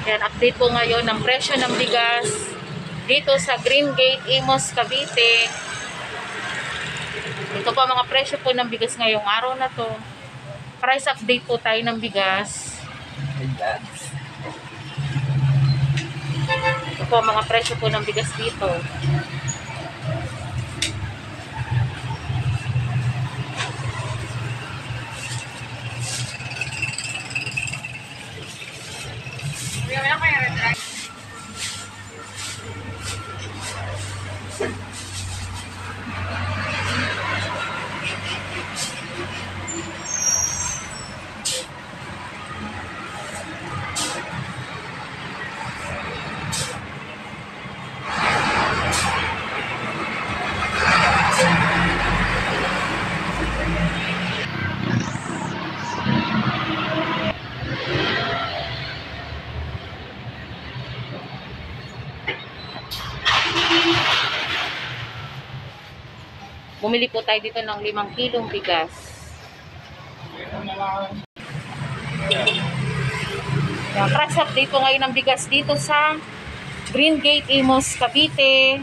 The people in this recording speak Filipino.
Yan, update po ngayon ng presyo ng bigas dito sa Green Gate, Imus, Cavite. Ito po mga presyo po ng bigas ngayong araw na to. Price update po tayo ng bigas. Ito po mga presyo po ng bigas dito. Bumili po tayo dito ng 5 kilong bigas. Price update po ngayon ng bigas dito sa Green Gate, Imus, Cavite.